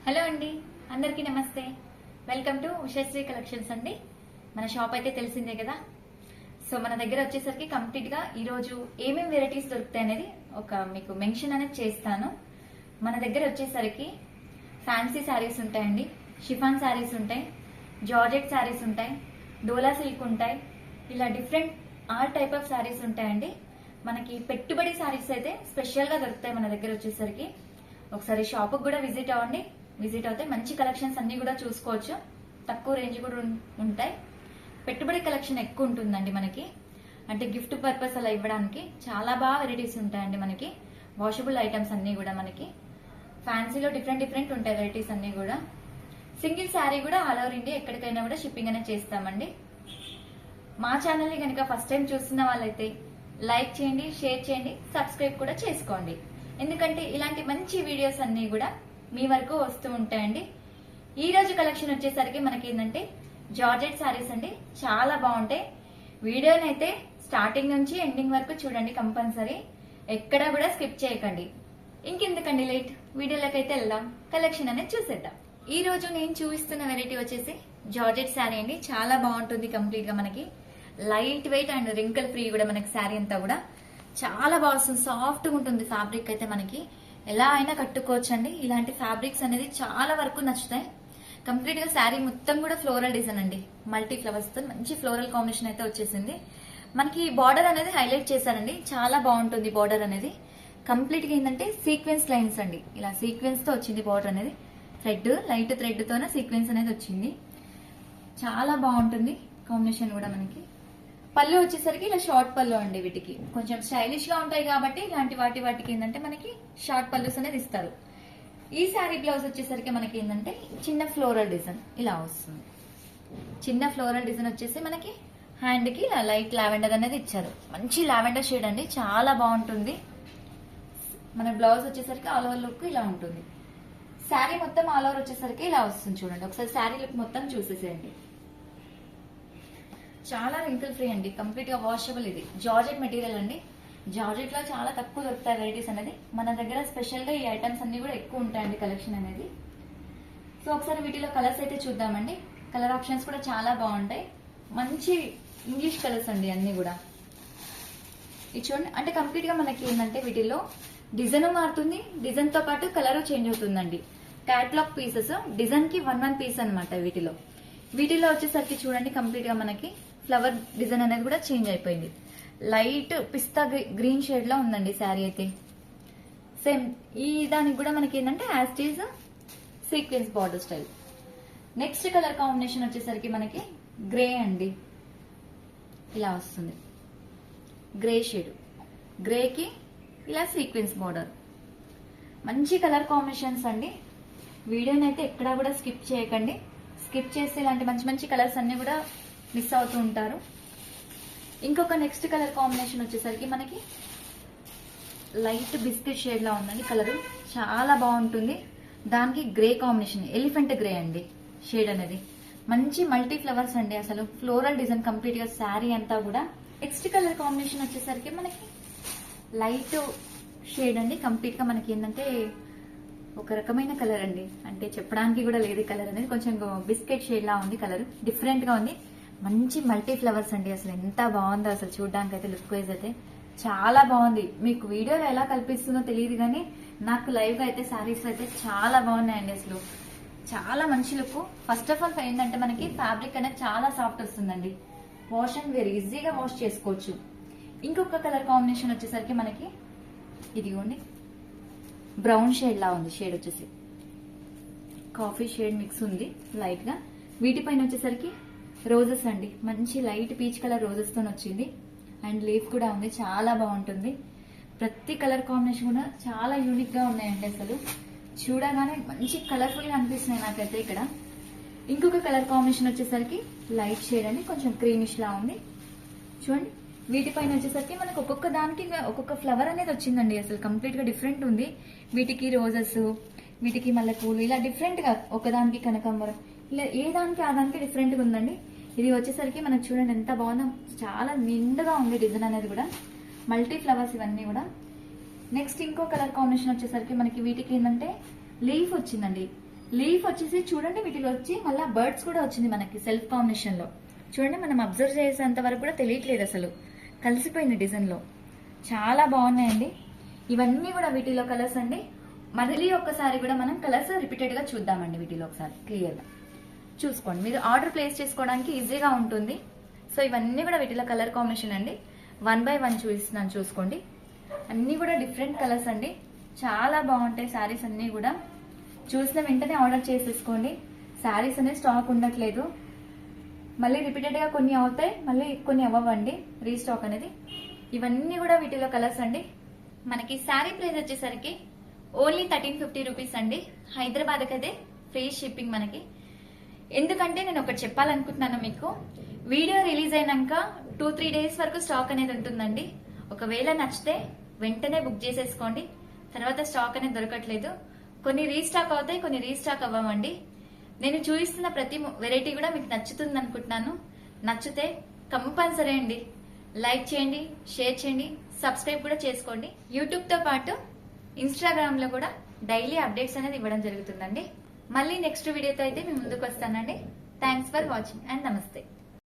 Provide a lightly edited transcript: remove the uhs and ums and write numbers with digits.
Hello అండి, అందరికీ నమస్తే. వెల్కమ్ టు ఉషశ్రీ కలెక్షన్స్ అండి. మన షాప్ అయితే తెలిసిందే కదా. సో మన దగ్గర వచ్చేసరికి కంప్లీట్ గా ఈరోజు ఏమేమి వెరైటీస్ దొరుకుతాయి అనేది మీకు మెన్షన్ అనేది చేస్తాను. మన దగ్గర వచ్చేసరికి ఫ్యాన్సీ శారీస్ ఉంటాయండి, షిఫాన్ శారీస్ ఉంటాయి, జార్జెట్ శారీస్ ఉంటాయి, డోలా సిల్క్ ఉంటాయి. ఇలా different all type of saris ఉంటాయండి. మనకి పెట్టుబడి శారీస్ అయితే స్పెషల్ గా దొరుకుతాయి మన దగ్గర వచ్చేసరికి. ఒకసారి షాప్ కూడా విజిట్ అవ్వండి. విజిట్ అవుతే మంచి కలెక్షన్స్ అన్ని కూడా చూసుకోవచ్చు. తక్కువ రేంజ్ కూడా ఉంటాయి. పెట్టుబడి కలెక్షన్ ఎక్కువ ఉంటుందండి మనకి. అంటే గిఫ్ట్ పర్పస్ అలా ఇవ్వడానికి చాలా బాగా వెరైటీస్ ఉంటాయండి మనకి. వాషబుల్ ఐటమ్స్ అన్ని కూడా మనకి ఫ్యాన్సీలో డిఫరెంట్ ఉంటాయి వెరైటీస్ అన్ని కూడా. సింగిల్ శారీ కూడా ఆల్ ఓవర్ ఇండియా ఎక్కడికైనా కూడా షిప్పింగ్ అనేది చేస్తామండి. మా ఛానల్ ని కనుక ఫస్ట్ టైం చూస్తున్న వాళ్ళైతే లైక్ చేయండి, షేర్ చేయండి, సబ్స్క్రైబ్ కూడా చేసుకోండి. ఎందుకంటే ఇలాంటి మంచి వీడియోస్ అన్ని కూడా మీ వరకు వస్తూ ఉంటాయండి. ఈ రోజు కలెక్షన్ వచ్చేసరికి మనకి ఏంటంటే జార్జెట్ శారీస్ అండి. చాలా బాగుంటాయి. వీడియోనైతే స్టార్టింగ్ నుంచి ఎండింగ్ వరకు చూడండి కంపల్సరీ. ఎక్కడా కూడా స్కిప్ చేయకండి. ఇంకెందుకండి లేట్, వీడియోలోకి అయితే వెళ్దాం. కలెక్షన్ అనేది చూసేద్దాం. ఈ రోజు నేను చూపిస్తున్న వెరైటీ వచ్చేసి జార్జెట్ శారీ అండి. చాలా బాగుంటుంది. కంప్లీట్ గా మనకి light weight and wrinkle free కూడా మనకి శారీ అంతా కూడా చాలా బాగుంటుంది. సాఫ్ట్ గా ఉంటుంది ఫ్యాబ్రిక్ అయితే మనకి. ఎలా అయినా కట్టుకోవచ్చు అండి. ఇలాంటి ఫ్యాబ్రిక్స్ అనేది చాలా వరకు నచ్చుతాయి. కంప్లీట్ గా శారీ మొత్తం కూడా ఫ్లోరల్ డిజైన్ అండి. మల్టీ ఫ్లవర్స్ తో మంచి ఫ్లోరల్ కాంబినేషన్ అయితే వచ్చేసింది. మనకి బార్డర్ అనేది హైలైట్ చేశారండి. చాలా బాగుంటుంది బార్డర్ అనేది. కంప్లీట్ గా ఏంటంటే సీక్వెన్స్ లైన్స్ అండి. ఇలా సీక్వెన్స్ తో వచ్చింది బార్డర్ అనేది. థ్రెడ్, లైట్ థ్రెడ్ తోనే సీక్వెన్స్ అనేది వచ్చింది. చాలా బాగుంటుంది కాంబినేషన్ కూడా మనకి. పళ్ళు వచ్చేసరికి ఇలా షార్ట్ పళ్ళు అండి. వీటికి కొంచెం స్టైలిష్ గా ఉంటాయి కాబట్టి ఇలాంటి వాటికి ఏంటంటే మనకి షార్ట్ పళ్ళుస్ అనేది ఇస్తారు. ఈ శారీ బ్లౌజ్ వచ్చేసరికి మనకి ఏంటంటే చిన్న ఫ్లోరల్ డిజైన్ ఇలా వస్తుంది. చిన్న ఫ్లోరల్ డిజైన్ వచ్చేసి మనకి హ్యాండ్ కి ఇలా లైట్ లావెండర్ అనేది ఇచ్చారు. మంచి లావెండర్ షేడ్ అండి. చాలా బాగుంటుంది. మన బ్లౌజ్ వచ్చేసరికి ఆల్ ఓవర్ లుక్ ఇలా ఉంటుంది. శారీ మొత్తం ఆల్ ఓవర్ వచ్చేసరికి ఇలా వస్తుంది. చూడండి ఒకసారి శారీ లుక్ మొత్తం చూసేసేయండి. చాలా రింకిల్ ఫ్రీ అండి. కంప్లీట్ గా వాషబుల్. ఇది జార్జెట్ మెటీరియల్ అండి. జార్జెట్ లో చాలా తక్కువ దొరుకుతాయి వెరైటీస్ అనేది. మన దగ్గర స్పెషల్ గా ఈ ఐటమ్స్ అన్ని కూడా ఎక్కువ ఉంటాయండి కలెక్షన్ అనేది. సో ఒకసారి వీటిలో కలర్స్ అయితే చూద్దామండి. కలర్ ఆప్షన్స్ కూడా చాలా బాగుంటాయి. మంచి ఇంగ్లీష్ కలర్స్ అండి అన్ని కూడా. ఇది చూడండి. అంటే కంప్లీట్ గా మనకి ఏంటంటే వీటిలో డిజైన్ మారుతుంది. డిజైన్ తో పాటు కలర్ చేంజ్ అవుతుందండి. క్యాట్లాగ్ పీసెస్ డిజైన్ కి వన్ పీస్ అనమాట. వీటిలో వచ్చేసరికి చూడండి కంప్లీట్ గా మనకి ఫ్లవర్ డిజైన్ అనేది కూడా చేంజ్ అయిపోయింది. లైట్ పిస్తా గ్రీన్ షేడ్ లో ఉందండి శారీ అయితే. సేమ్ ఈ దానికి కూడా మనకి ఏంటంటే యాస్టీజ్ sequence border style. Next colour combination వచ్చేసరికి మనకి గ్రే అండి. ఇలా వస్తుంది గ్రే షేడ్. గ్రేకి ఇలా సీక్వెన్స్ బార్డర్. మంచి కలర్ కాంబినేషన్స్ అండి. వీడియోనైతే ఎక్కడా కూడా స్కిప్ చేయకండి. స్కిప్ చేస్తే ఇలాంటి మంచి కలర్స్ అన్ని కూడా మిస్ అవుతూ ఉంటారు. ఇంకొక నెక్స్ట్ కలర్ కాంబినేషన్ వచ్చేసరికి మనకి లైట్ బిస్కెట్ షేడ్ లా ఉందండి. కలర్ చాలా బాగుంటుంది. దానికి గ్రే కాంబినేషన్, ఎలిఫెంట్ గ్రే అండి షేడ్ అనేది. మంచి మల్టీ ఫ్లవర్స్ అండి. అసలు ఫ్లోరల్ డిజైన్ కంప్లీట్ గా శారీ అంతా కూడా. నెక్స్ట్ కలర్ కాంబినేషన్ వచ్చేసరికి మనకి లైట్ షేడ్ అండి. కంప్లీట్ గా మనకి ఏంటంటే ఒక రకమైన కలర్ అండి. అంటే చెప్పడానికి కూడా లేదు. కలర్ అనేది కొంచెం బిస్కెట్ షేడ్ లా ఉంది. కలర్ డిఫరెంట్ గా ఉంది. మంచి మల్టీ ఫ్లవర్స్ అండి. అసలు ఎంత బాగుందో అసలు చూడడానికి అయితే. లుక్ వైజ్ అయితే చాలా బాగుంది. మీకు వీడియోలో ఎలా కల్పిస్తుందో తెలియదు కానీ నాకు లైవ్ గా అయితే శారీస్ అయితే చాలా బాగున్నాయండి. అసలు చాలా మంచి లుక్. ఫస్ట్ ఆఫ్ ఆల్ ఏంటంటే మనకి ఫ్యాబ్రిక్ అనేది చాలా సాఫ్ట్ వస్తుందండి. వాష్ అండ్ వేర్ ఈజీగా వాష్ చేసుకోవచ్చు. ఇంకొక కలర్ కాంబినేషన్ వచ్చేసరికి మనకి ఇదిగోండి బ్రౌన్ షేడ్ లా ఉంది. షేడ్ వచ్చేసి కాఫీ షేడ్ మిక్స్ ఉంది లైట్ గా. వీటిపైన వచ్చేసరికి రోజెస్ అండి. మంచి లైట్ పీచ్ కలర్ రోజెస్ తో వచ్చింది. అండ్ లీఫ్ కూడా ఉంది. చాలా బాగుంటుంది. ప్రతి కలర్ కాంబినేషన్ కూడా చాలా యూనిక్ గా ఉన్నాయండి. అసలు చూడగానే మంచి కలర్ఫుల్ గా అనిపిస్తున్నాయి నాకైతే ఇక్కడ. ఇంకొక కలర్ కాంబినేషన్ వచ్చేసరికి లైట్ షేడ్ అండి. కొంచెం క్రీమిష్ లా ఉంది. చూడండి వీటిపైన వచ్చేసరికి మనకు ఒక్కొక్క దానికి ఒక్కొక్క ఫ్లవర్ అనేది వచ్చిందండి. అసలు కంప్లీట్ గా డిఫరెంట్ ఉంది. వీటికి రోజెస్, వీటికి మల్లెపూలు, ఇలా డిఫరెంట్ గా ఒకదానికి కనకాంబరం, ఇలా ఏ దానికి ఆ దానికి డిఫరెంట్ గా ఉందండి. ఇది వచ్చేసరికి మనకు చూడండి ఎంత బాగుందో. చాలా నిండుగా ఉంది డిజైన్ అనేది కూడా. మల్టీ ఫ్లవర్స్ ఇవన్నీ కూడా. నెక్స్ట్ ఇంకో కలర్ కాంబినేషన్ వచ్చేసరికి మనకి వీటికి ఏంటంటే లీఫ్ వచ్చిందండి. లీఫ్ వచ్చేసి చూడండి, వీటిలో వచ్చి మళ్ళీ బర్డ్స్ కూడా వచ్చింది మనకి సెల్ఫ్ కాంబినేషన్ లో. చూడండి, మనం అబ్జర్వ్ చేసేంత వరకు కూడా తెలియట్లేదు, అసలు కలిసిపోయింది డిజైన్ లో. చాలా బాగున్నాయండి. ఇవన్నీ కూడా వీటిలో కలర్స్ అండి. మళ్ళీ ఒక్కసారి కూడా మనం కలర్స్ రిపీటెడ్ గా చూద్దామండి. వీటిలో ఒకసారి క్లియర్ గా చూసుకోండి, మీరు ఆర్డర్ ప్లేస్ చేసుకోవడానికి ఈజీగా ఉంటుంది. సో ఇవన్నీ కూడా వీటిలో కలర్ కాంబినేషన్ అండి. 1 by 1 చూపిస్తున్నాను, చూసుకోండి. అన్ని కూడా డిఫరెంట్ కలర్స్ అండి. చాలా బాగుంటాయి శారీస్ అన్ని కూడా. చూసిన వెంటనే ఆర్డర్ చేసేసుకోండి. శారీస్ అనేది స్టాక్ ఉండట్లేదు, మళ్ళీ రిపీటెడ్ గా కొన్ని అవుతాయి, మళ్ళీ కొన్ని అవ్వండి రీస్టాక్ అనేది. ఇవన్నీ కూడా వీటిలో కలర్స్ అండి. మనకి శారీ ప్రైస్ వచ్చేసరికి ఓన్లీ 1350 రూపీస్ అండి. హైదరాబాద్ కదే ఫ్రీ షిప్పింగ్ మనకి. ఎందుకంటే నేను ఒకటి చెప్పాలనుకుంటున్నాను మీకు, వీడియో రిలీజ్ అయినాక 2-3 డేస్ వరకు స్టాక్ అనేది ఉంటుందండి. ఒకవేళ నచ్చితే వెంటనే బుక్ చేసేసుకోండి, తర్వాత స్టాక్ అనేది దొరకట్లేదు. కొన్ని రీస్టాక్ అవుతాయి, కొన్ని రీస్టాక్ అవ్వమండి. నేను చూపిస్తున్న ప్రతి వెరైటీ కూడా మీకు నచ్చుతుంది అనుకుంటున్నాను. నచ్చితే కంపల్సరీ అండి లైక్ చేయండి, షేర్ చేయండి, సబ్స్క్రైబ్ కూడా చేసుకోండి. యూట్యూబ్ తో పాటు ఇన్స్టాగ్రామ్ లో కూడా డైలీ అప్డేట్స్ అనేది ఇవ్వడం జరుగుతుందండి. మళ్ళీ నెక్స్ట్ వీడియోతో అయితే మేము ముందుకు వస్తానండి. థ్యాంక్స్ ఫర్ వాచింగ్ అండ్ నమస్తే.